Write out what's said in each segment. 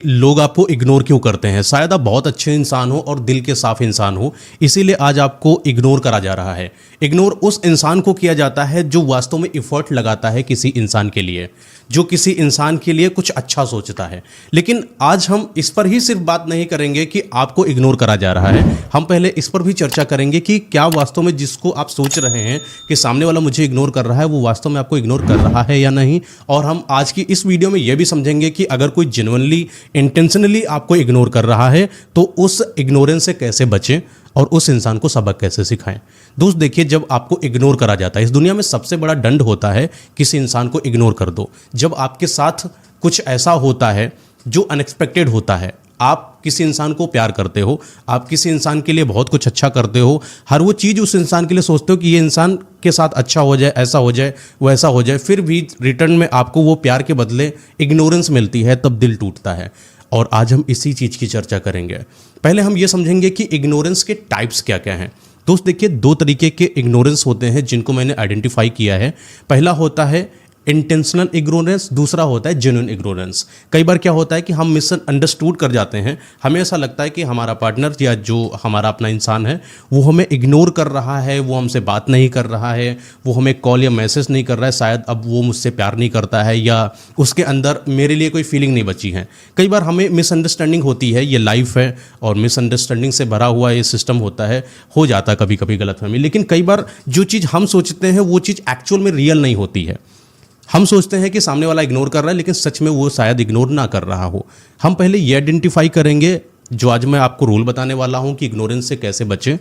लोग आपको इग्नोर क्यों करते हैं? शायद आप बहुत अच्छे इंसान हो और दिल के साफ इंसान हो, इसीलिए आज आपको इग्नोर करा जा रहा है। इग्नोर उस इंसान को किया जाता है जो वास्तव में एफर्ट लगाता है किसी इंसान के लिए, जो किसी इंसान के लिए कुछ अच्छा सोचता है। लेकिन आज हम इस पर ही सिर्फ बात नहीं करेंगे कि आपको इग्नोर करा जा रहा है, हम पहले इस पर भी चर्चा करेंगे कि क्या वास्तव में जिसको आप सोच रहे हैं कि सामने वाला मुझे इग्नोर कर रहा है, वो वास्तव में आपको इग्नोर कर रहा है या नहीं। और हम आज की इस वीडियो में यह भी समझेंगे कि अगर कोई जेन्युइनली इंटेंशनली आपको इग्नोर कर रहा है तो उस इग्नोरेंस से कैसे बचें और उस इंसान को सबक कैसे सिखाएं। दोस्त देखिए, जब आपको इग्नोर करा जाता है, इस दुनिया में सबसे बड़ा दंड होता है किसी इंसान को इग्नोर कर दो। जब आपके साथ कुछ ऐसा होता है जो अनएक्सपेक्टेड होता है, आप किसी इंसान को प्यार करते हो, आप किसी इंसान के लिए बहुत कुछ अच्छा करते हो, हर वो चीज़ उस इंसान के लिए सोचते हो कि ये इंसान के साथ अच्छा हो जाए, ऐसा हो जाए, वैसा हो जाए, फिर भी रिटर्न में आपको वो प्यार के बदले इग्नोरेंस मिलती है, तब दिल टूटता है। और आज हम इसी चीज़ की चर्चा करेंगे। पहले हम ये समझेंगे कि इग्नोरेंस के टाइप्स क्या क्या हैं। दोस्त देखिए, दो तरीके के इग्नोरेंस होते हैं जिनको मैंने आइडेंटिफाई किया है। पहला होता है इंटेंशनल इग्नोरेंस, दूसरा होता है जेन्युइन इग्नोरेंस। कई बार क्या होता है कि हम मिसअंडरस्टूड कर जाते हैं, हमें ऐसा लगता है कि हमारा पार्टनर या जो हमारा अपना इंसान है वो हमें इग्नोर कर रहा है, वो हमसे बात नहीं कर रहा है, वो हमें कॉल या मैसेज नहीं कर रहा है, शायद अब वो मुझसे प्यार नहीं करता है या उसके अंदर मेरे लिए कोई फीलिंग नहीं बची है। कई बार हमें मिसअंडरस्टैंडिंग होती है, ये लाइफ है और मिसअंडरस्टैंडिंग से भरा हुआ ये सिस्टम होता है, हो जाता है कभी कभी गलतफहमी। लेकिन कई बार जो चीज़ हम सोचते हैं वो चीज़ एक्चुअल में रियल नहीं होती है। हम सोचते हैं कि सामने वाला इग्नोर कर रहा है, लेकिन सच में वो शायद इग्नोर ना कर रहा हो। हम पहले ये आइडेंटिफाई करेंगे, जो आज मैं आपको रूल बताने वाला हूं कि इग्नोरेंस से कैसे बचें।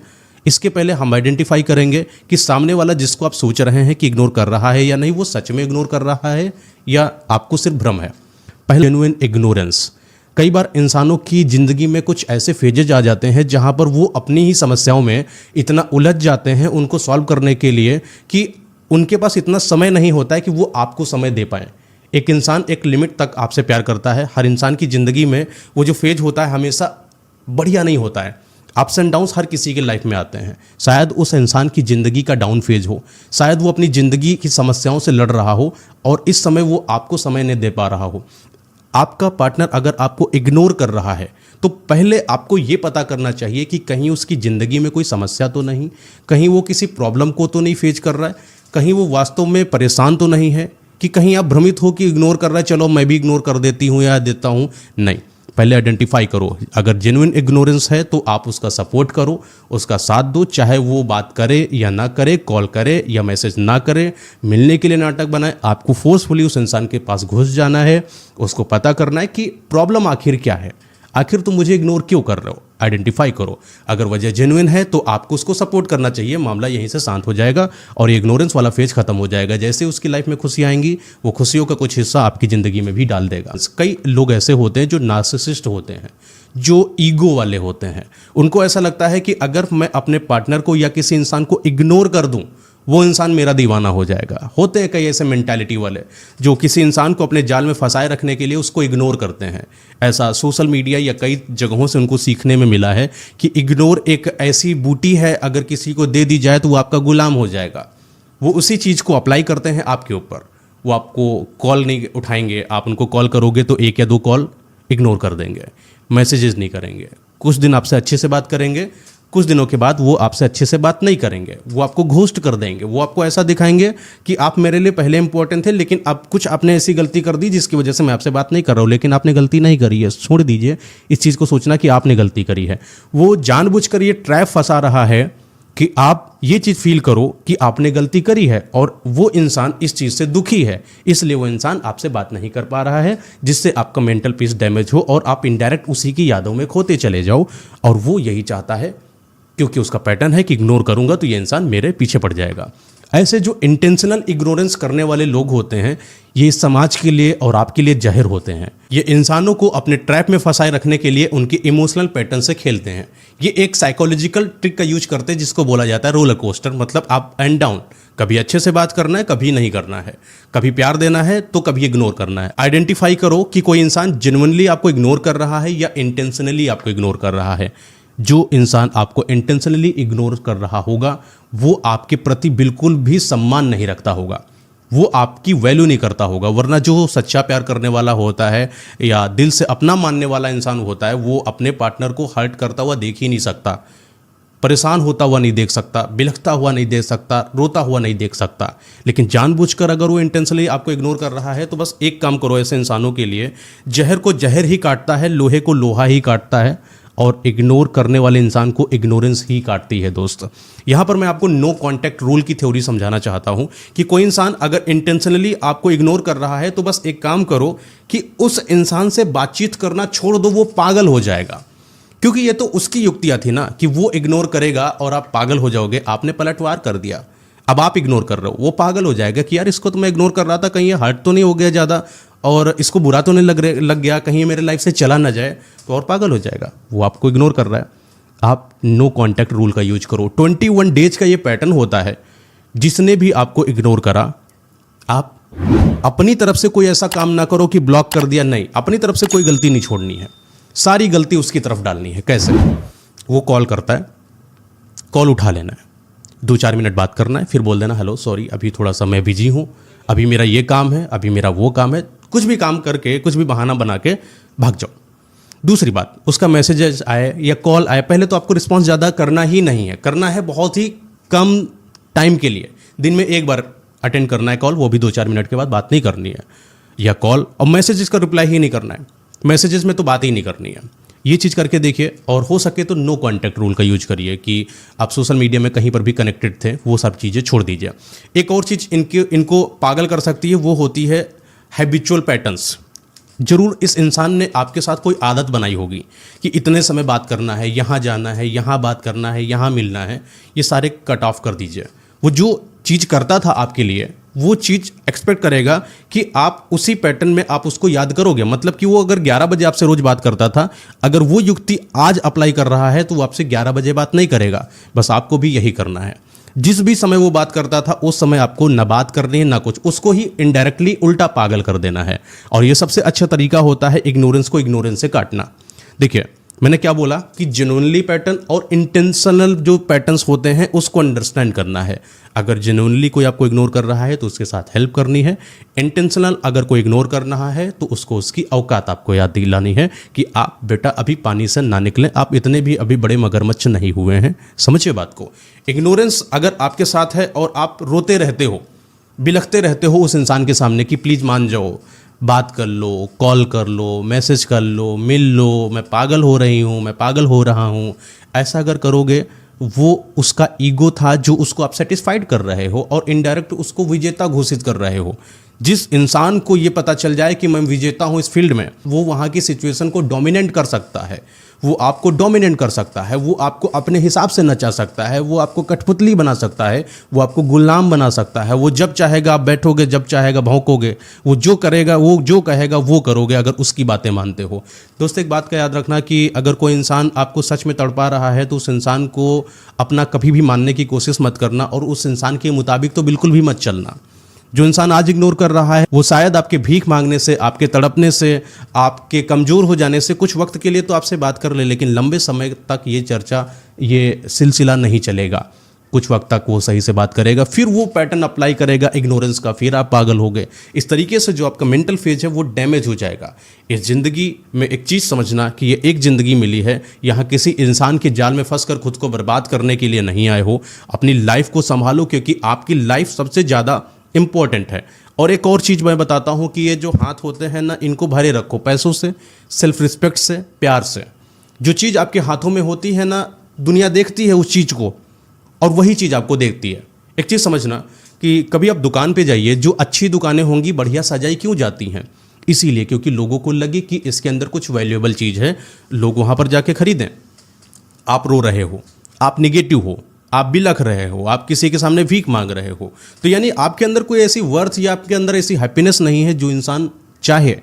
इसके पहले हम आइडेंटिफाई करेंगे कि सामने वाला जिसको आप सोच रहे हैं कि इग्नोर कर रहा है या नहीं, वो सच में इग्नोर कर रहा है या आपको सिर्फ भ्रम है। पहले जेन्युइन इग्नोरेंस। कई बार इंसानों की ज़िंदगी में कुछ ऐसे फेजेज आ जाते हैं जहां पर वो अपनी ही समस्याओं में इतना उलझ जाते हैं उनको सॉल्व करने के लिए कि उनके पास इतना समय नहीं होता है कि वो आपको समय दे पाएँ। एक इंसान एक लिमिट तक आपसे प्यार करता है। हर इंसान की ज़िंदगी में वो जो फेज होता है हमेशा बढ़िया नहीं होता है। अप्स एंड डाउन्स हर किसी के लाइफ में आते हैं। शायद उस इंसान की ज़िंदगी का डाउन फेज हो, शायद वो अपनी ज़िंदगी की समस्याओं से लड़ रहा हो और इस समय वो आपको समय नहीं दे पा रहा हो। आपका पार्टनर अगर आपको इग्नोर कर रहा है तो पहले आपको ये पता करना चाहिए कि कहीं उसकी ज़िंदगी में कोई समस्या तो नहीं, कहीं वो किसी प्रॉब्लम को तो नहीं फेस कर रहा है, कहीं वो वास्तव में परेशान तो नहीं है, कि कहीं आप भ्रमित हो कि इग्नोर कर रहा है, चलो मैं भी इग्नोर कर देती हूँ या देता हूँ। नहीं, पहले आइडेंटिफाई करो। अगर जेन्युइन इग्नोरेंस है तो आप उसका सपोर्ट करो, उसका साथ दो, चाहे वो बात करे या ना करे, कॉल करे या मैसेज ना करे, मिलने के लिए नाटक बनाए। आपको फोर्सफुली उस इंसान के पास घुस जाना है, उसको पता करना है कि प्रॉब्लम आखिर क्या है, आखिर तुम मुझे इग्नोर क्यों कर रहे हो। आइडेंटिफाई करो। अगर वजह जेन्युइन है तो आपको उसको सपोर्ट करना चाहिए, मामला यहीं से शांत हो जाएगा और ये इग्नोरेंस वाला फेज खत्म हो जाएगा। जैसे उसकी लाइफ में खुशी आएंगी, वो खुशियों का कुछ हिस्सा आपकी ज़िंदगी में भी डाल देगा। कई लोग ऐसे होते हैं जो नार्सिसिस्ट होते हैं, जो ईगो वाले होते हैं। उनको ऐसा लगता है कि अगर मैं अपने पार्टनर को या किसी इंसान को इग्नोर कर दूं, वो इंसान मेरा दीवाना हो जाएगा। होते हैं कई ऐसे मेंटालिटी वाले जो किसी इंसान को अपने जाल में फंसाए रखने के लिए उसको इग्नोर करते हैं। ऐसा सोशल मीडिया या कई जगहों से उनको सीखने में मिला है कि इग्नोर एक ऐसी बूटी है, अगर किसी को दे दी जाए तो वो आपका गुलाम हो जाएगा। वो उसी चीज़ को अप्लाई करते हैं आपके ऊपर। वो आपको कॉल नहीं उठाएंगे, आप उनको कॉल करोगे तो 1 या 2 कॉल इग्नोर कर देंगे, मैसेजेस नहीं करेंगे। कुछ दिन आपसे अच्छे से बात करेंगे, कुछ दिनों के बाद वो आपसे अच्छे से बात नहीं करेंगे, वो आपको घोस्ट कर देंगे। वो आपको ऐसा दिखाएंगे कि आप मेरे लिए पहले इंपॉर्टेंट थे, लेकिन अब कुछ आपने ऐसी गलती कर दी जिसकी वजह से मैं आपसे बात नहीं कर रहा हूँ। लेकिन आपने गलती नहीं करी है, छोड़ दीजिए इस चीज़ को सोचना कि आपने गलती करी है। वो जानबूझकर ये ट्रैप फंसा रहा है कि आप ये चीज़ फील करो कि आपने गलती करी है और वो इंसान इस चीज़ से दुखी है, इसलिए वो इंसान आपसे बात नहीं कर पा रहा है, जिससे आपका मेंटल पीस डैमेज हो और आप इनडायरेक्ट उसी की यादों में खोते चले जाओ। और वो यही चाहता है, क्योंकि उसका पैटर्न है कि इग्नोर करूंगा तो ये इंसान मेरे पीछे पड़ जाएगा। ऐसे जो इंटेंशनल इग्नोरेंस करने वाले लोग होते हैं, ये समाज के लिए और आपके लिए जहर होते हैं। ये इंसानों को अपने ट्रैप में फंसाए रखने के लिए उनके इमोशनल पैटर्न से खेलते हैं। ये एक साइकोलॉजिकल ट्रिक का यूज करते हैं जिसको बोला जाता है रोलर कोस्टर, मतलब अप एंड डाउन। कभी अच्छे से बात करना है, कभी नहीं करना है, कभी प्यार देना है तो कभी इग्नोर करना है। आइडेंटिफाई करो कि कोई इंसान जेन्युइनली आपको इग्नोर कर रहा है या इंटेंशनली आपको इग्नोर कर रहा है। जो इंसान आपको इंटेंशनली इग्नोर कर रहा होगा वो आपके प्रति बिल्कुल भी सम्मान नहीं रखता होगा, वो आपकी वैल्यू नहीं करता होगा। वरना जो सच्चा प्यार करने वाला होता है या दिल से अपना मानने वाला इंसान होता है, वो अपने पार्टनर को हर्ट करता हुआ देख ही नहीं सकता, परेशान होता हुआ नहीं देख सकता, बिलखता हुआ नहीं देख सकता, रोता हुआ नहीं देख सकता। लेकिन जानबूझकर अगर वो इंटेंशनली आपको इग्नोर कर रहा है तो बस एक काम करो ऐसे इंसानों के लिए, जहर को जहर ही काटता है, लोहे को लोहा ही काटता है, और इग्नोर करने वाले इंसान को इग्नोरेंस ही काटती है दोस्त। यहाँ पर मैं आपको नो कॉन्टैक्ट रूल की थ्योरी समझाना चाहता हूँ कि कोई इंसान अगर इंटेंशनली आपको इग्नोर कर रहा है तो बस एक काम करो कि उस इंसान से बातचीत करना छोड़ दो, वो पागल हो जाएगा। क्योंकि ये तो उसकी युक्तियां थी ना कि वो इग्नोर करेगा और आप पागल हो जाओगे। आपने पलटवार कर दिया, अब आप इग्नोर कर रहे हो, वो पागल हो जाएगा कि यार इसको तो मैं इग्नोर कर रहा था, कहीं ये हर्ट तो नहीं हो गया ज़्यादा, और इसको बुरा तो नहीं लग गया, कहीं ये मेरे लाइफ से चला ना जाए, तो और पागल हो जाएगा। वो आपको इग्नोर कर रहा है। आप नो कॉन्टैक्ट रूल का यूज करो। 21 डेज का ये पैटर्न होता है। जिसने भी आपको इग्नोर करा, आप अपनी तरफ से कोई ऐसा काम ना करो कि ब्लॉक कर दिया, नहीं, अपनी तरफ से कोई गलती नहीं छोड़नी है, सारी गलती उसकी तरफ डालनी है। कैसे? वो कॉल करता है, कॉल उठा लेना है, 2-4 मिनट बात करना है, फिर बोल देना हेलो सॉरी अभी थोड़ा सा मैं बिजी हूँ, अभी मेरा ये काम है, अभी मेरा वो काम है, कुछ भी काम करके, कुछ भी बहाना बना के भाग जाओ। दूसरी बात, उसका मैसेज आए या कॉल आए, पहले तो आपको रिस्पॉन्स ज़्यादा करना ही नहीं है, करना है बहुत ही कम टाइम के लिए, दिन में एक बार अटेंड करना है कॉल, वो भी 2-4 मिनट के बाद, बात नहीं करनी है। या कॉल और मैसेजेस का रिप्लाई ही नहीं करना है, मैसेजेस में तो बात ही नहीं करनी है। ये चीज़ करके देखिए, और हो सके तो नो कॉन्टैक्ट रूल का यूज करिए कि आप सोशल मीडिया में कहीं पर भी कनेक्टेड थे, वो सब चीज़ें छोड़ दीजिए। एक और चीज़ इनको पागल कर सकती है, वो होती है हैबिचुअल पैटर्न्स। जरूर इस इंसान ने आपके साथ कोई आदत बनाई होगी कि इतने समय बात करना है, यहाँ जाना है, यहाँ बात करना है, यहाँ मिलना है, ये सारे कट ऑफ कर दीजिए। वो जो चीज़ करता था आपके लिए, वो चीज़ एक्सपेक्ट करेगा कि आप उसी पैटर्न में आप उसको याद करोगे। मतलब कि वो अगर 11 बजे आपसे रोज़ बात करता था, अगर वो युक्ति आज अप्लाई कर रहा है तो वो आपसे 11 बजे बात नहीं करेगा। बस आपको भी यही करना है। जिस भी समय वो बात करता था उस समय आपको ना बात करनी है ना कुछ, उसको ही इनडायरेक्टली उल्टा पागल कर देना है। और ये सबसे अच्छा तरीका होता है इग्नोरेंस को इग्नोरेंस से काटना। देखिए मैंने क्या बोला कि जेन्युइनली पैटर्न और इंटेंशनल जो पैटर्न्स होते हैं उसको अंडरस्टैंड करना है। अगर जेन्युइनली कोई आपको इग्नोर कर रहा है तो उसके साथ हेल्प करनी है। इंटेंशनल अगर कोई इग्नोर कर रहा है तो उसको उसकी औकात आपको याद दिलानी है कि आप बेटा अभी पानी से ना निकलें, आप इतने भी अभी बड़े मगरमच्छ नहीं हुए हैं। समझिए बात को। इग्नोरेंस अगर आपके साथ है और आप रोते रहते हो, बिलखते रहते हो उस इंसान के सामने कि प्लीज़ मान जाओ, बात कर लो, कॉल कर लो, मैसेज कर लो, मिल लो, मैं पागल हो रही हूँ, मैं पागल हो रहा हूँ, ऐसा अगर करोगे, वो उसका ईगो था जो उसको आप सेटिस्फाइड कर रहे हो और इनडायरेक्ट उसको विजेता घोषित कर रहे हो। जिस इंसान को ये पता चल जाए कि मैं विजेता हूँ इस फील्ड में, वो वहाँ की सिचुएशन को डोमिनेट कर सकता है, वो आपको डोमिनेट कर सकता है, वो आपको अपने हिसाब से नचा सकता है, वो आपको कठपुतली बना सकता है, वो आपको गुलाम बना सकता है। वो जब चाहेगा आप बैठोगे, जब चाहेगा भौंकोगे, वो जो करेगा, वो जो कहेगा वो करोगे अगर उसकी बातें मानते हो। दोस्तों एक बात का याद रखना कि अगर कोई इंसान आपको सच में तड़पा रहा है तो उस इंसान को अपना कभी भी मानने की कोशिश मत करना और उस इंसान के मुताबिक तो बिल्कुल भी मत चलना। जो इंसान आज इग्नोर कर रहा है वो शायद आपके भीख मांगने से, आपके तड़पने से, आपके कमज़ोर हो जाने से कुछ वक्त के लिए तो आपसे बात कर ले, लेकिन लंबे समय तक ये चर्चा, ये सिलसिला नहीं चलेगा। कुछ वक्त तक वो सही से बात करेगा, फिर वो पैटर्न अप्लाई करेगा इग्नोरेंस का, फिर आप पागल हो गए। इस तरीके से जो आपका मेंटल फेज है वो डैमेज हो जाएगा। इस ज़िंदगी में एक चीज़ समझना कि ये एक ज़िंदगी मिली है, यहाँ किसी इंसान के जाल में फंसकर खुद को बर्बाद करने के लिए नहीं आए हो। अपनी लाइफ को संभालो क्योंकि आपकी लाइफ सबसे ज़्यादा इम्पोर्टेंट है। और एक और चीज़ मैं बताता हूँ कि ये जो हाथ होते हैं ना, इनको भरे रखो पैसों से, सेल्फ रिस्पेक्ट से, प्यार से। जो चीज़ आपके हाथों में होती है ना, दुनिया देखती है उस चीज़ को और वही चीज़ आपको देखती है। एक चीज़ समझना कि कभी आप दुकान पे जाइए, जो अच्छी दुकानें होंगी बढ़िया सजाई क्यों जाती हैं? इसीलिए क्योंकि लोगों को लगे कि इसके अंदर कुछ वैल्यूएबल चीज़ है, लोग वहाँ पर जाके खरीदें। आप रो रहे हो, आप निगेटिव हो, आप बिलख रहे हो, आप किसी के सामने भीख मांग रहे हो, तो यानी आपके अंदर कोई ऐसी वर्थ या आपके अंदर ऐसी हैप्पीनेस नहीं है जो इंसान चाहे।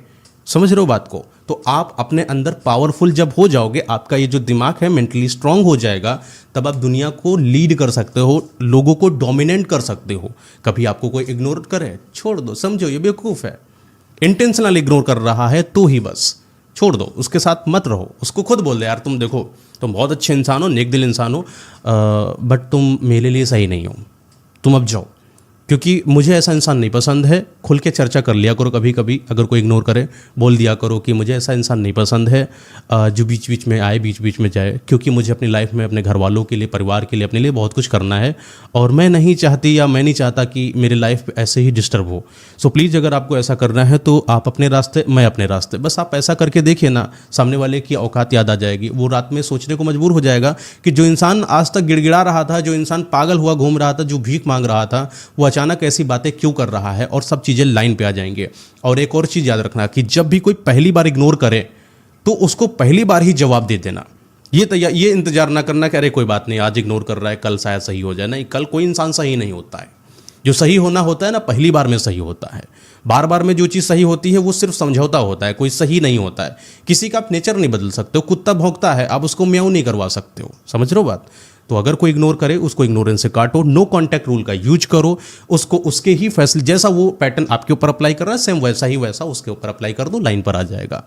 समझ रहे हो बात को? तो आप अपने अंदर पावरफुल जब हो जाओगे, आपका ये जो दिमाग है मेंटली स्ट्रांग हो जाएगा, तब आप दुनिया को लीड कर सकते हो, लोगों को डोमिनेट कर सकते हो। कभी आपको कोई इग्नोर करे, छोड़ दो, समझो ये बेवकूफ़ है, इंटेंशनल इग्नोर कर रहा है तो ही बस छोड़ दो, उसके साथ मत रहो। उसको खुद बोल दे यार तुम देखो, तुम बहुत अच्छे इंसान हो, नेक दिल इंसान हो, बट तुम मेरे लिए सही नहीं हो, तुम अब जाओ। क्योंकि मुझे ऐसा इंसान नहीं पसंद है। खुल के चर्चा कर लिया करो कभी कभी, अगर कोई इग्नोर करे बोल दिया करो कि मुझे ऐसा इंसान नहीं पसंद है जो बीच बीच में आए, बीच बीच में जाए, क्योंकि मुझे अपनी लाइफ में अपने घर वालों के लिए, परिवार के लिए, अपने लिए बहुत कुछ करना है और मैं नहीं चाहती या मैं नहीं चाहता कि मेरी लाइफ ऐसे ही डिस्टर्ब हो। सो प्लीज़ अगर आपको ऐसा करना है तो आप अपने रास्ते, मैं अपने रास्ते, बस आप ऐसा करके देखिए ना, सामने वाले की औकात याद आ जाएगी। वो रात में सोचने को मजबूर हो जाएगा कि जो इंसान आज तक गिड़गिड़ा रहा था, जो इंसान पागल हुआ घूम रहा था, जो भीख मांग रहा था, वो अचानक ऐसी बातें क्यों कर रहा है, और सब चीज़ें लाइन पे आ जाएंगे। और एक और चीज़ याद रखना कि जब भी कोई पहली बार इग्नोर करे तो उसको पहली बार ही जवाब दे देना। ये इंतजार ना करना कि अरे कोई बात नहीं, आज इग्नोर कर रहा है, कल शायद सही हो जाए। नहीं, कल कोई इंसान सही नहीं होता है। जो सही होना होता है ना, पहली बार में सही होता है। बार बार में जो चीज़ सही होती है वो सिर्फ समझौता होता है, कोई सही नहीं होता है। किसी का आप नेचर नहीं बदल सकते हो। कुत्ता भौंकता है, आप उसको म्याऊं नहीं करवा सकते हो। समझ रहे हो बात? तो अगर कोई इग्नोर करे, उसको इग्नोरेंस से काटो। नो कॉन्टैक्ट रूल का यूज करो। उसको उसके ही फैसले, जैसा वो पैटर्न आपके ऊपर अप्लाई कर रहा है, सेम वैसा ही वैसा उसके ऊपर अप्लाई कर दो, लाइन पर आ जाएगा।